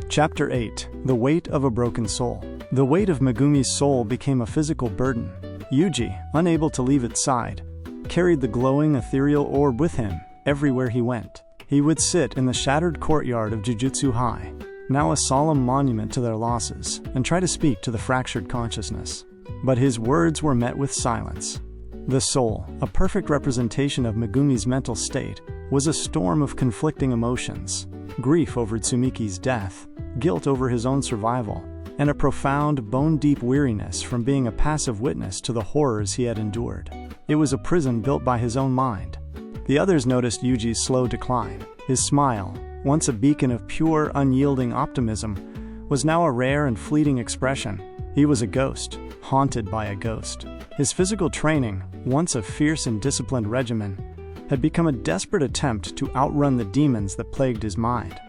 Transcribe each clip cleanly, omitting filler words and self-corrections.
Chapter 8. The Weight of a Broken Soul. The weight of Megumi's soul became a physical burden. Yuji, unable to leave its side, carried the glowing ethereal orb with him everywhere he went. He would sit in the shattered courtyard of Jujutsu High, now a solemn monument to their losses, and try to speak to the fractured consciousness. But his words were met with silence. The soul, a perfect representation of Megumi's mental state, was a storm of conflicting emotions: grief over Tsumiki's death, guilt over his own survival, and a profound, bone-deep weariness from being a passive witness to the horrors he had endured. It was a prison built by his own mind. The others noticed Yuji's slow decline. His smile, once a beacon of pure, unyielding optimism, was now a rare and fleeting expression. He was a ghost, haunted by a ghost. His physical training, once a fierce and disciplined regimen, had become a desperate attempt to outrun the demons that plagued his mind.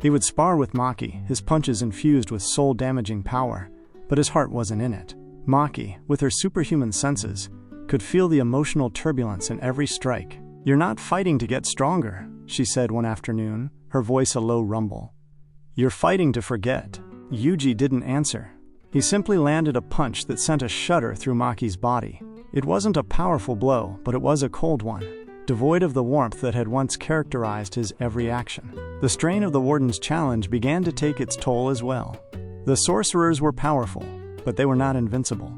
He would spar with Maki, his punches infused with soul-damaging power, but his heart wasn't in it. Maki, with her superhuman senses, could feel the emotional turbulence in every strike. "You're not fighting to get stronger," she said one afternoon, her voice a low rumble. "You're fighting to forget." Yuji didn't answer. He simply landed a punch that sent a shudder through Maki's body. It wasn't a powerful blow, but it was a cold one, devoid of the warmth that had once characterized his every action. The strain of the warden's challenge began to take its toll as well. The sorcerers were powerful, but they were not invincible.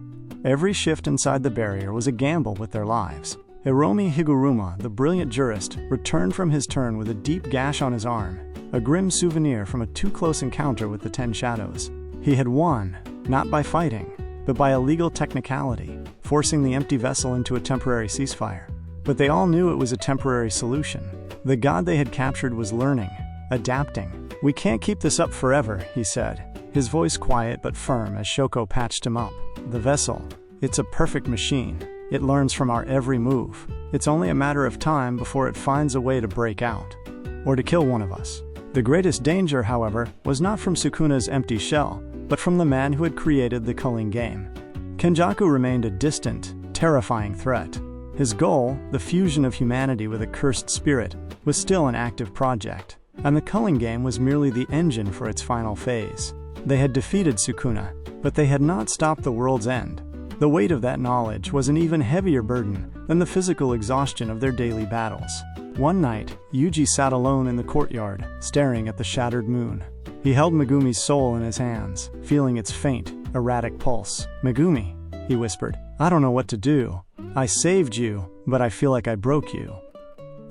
Every shift inside the barrier was a gamble with their lives. Hiromi Higuruma, the brilliant jurist, returned from his turn with a deep gash on his arm, a grim souvenir from a too-close encounter with the Ten Shadows. He had won, not by fighting, but by a legal technicality, forcing the empty vessel into a temporary ceasefire. But they all knew it was a temporary solution. The god they had captured was learning, adapting. "We can't keep this up forever," he said, his voice quiet but firm as Shoko patched him up. "The vessel, it's a perfect machine. It learns from our every move. It's only a matter of time before it finds a way to break out, or to kill one of us." The greatest danger, however, was not from Sukuna's empty shell, but from the man who had created the Culling Game. Kenjaku remained a distant, terrifying threat. His goal, the fusion of humanity with a cursed spirit, was still an active project, and the Culling Game was merely the engine for its final phase. They had defeated Sukuna, but they had not stopped the world's end. The weight of that knowledge was an even heavier burden than the physical exhaustion of their daily battles. One night, Yuji sat alone in the courtyard, staring at the shattered moon. He held Megumi's soul in his hands, feeling its faint, erratic pulse. "Megumi," he whispered, "I don't know what to do. I saved you, but I feel like I broke you.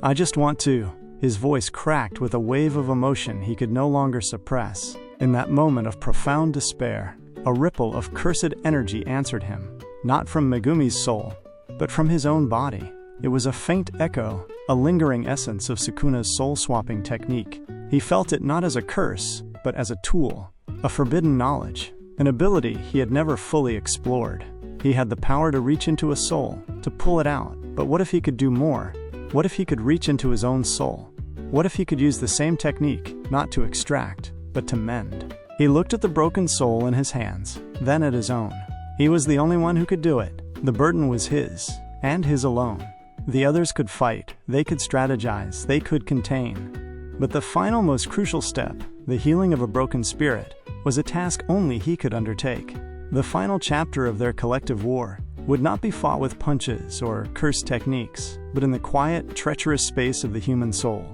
I just want to." His voice cracked with a wave of emotion he could no longer suppress. In that moment of profound despair, a ripple of cursed energy answered him, not from Megumi's soul, but from his own body. It was a faint echo, a lingering essence of Sukuna's soul-swapping technique. He felt it not as a curse, but as a tool, a forbidden knowledge, an ability he had never fully explored. He had the power to reach into a soul, to pull it out. But what if he could do more? What if he could reach into his own soul? What if he could use the same technique, not to extract, but to mend? He looked at the broken soul in his hands, then at his own. He was the only one who could do it. The burden was his, and his alone. The others could fight, they could strategize, they could contain. But the final, most crucial step, the healing of a broken spirit, was a task only he could undertake. The final chapter of their collective war would not be fought with punches or cursed techniques, but in the quiet, treacherous space of the human soul.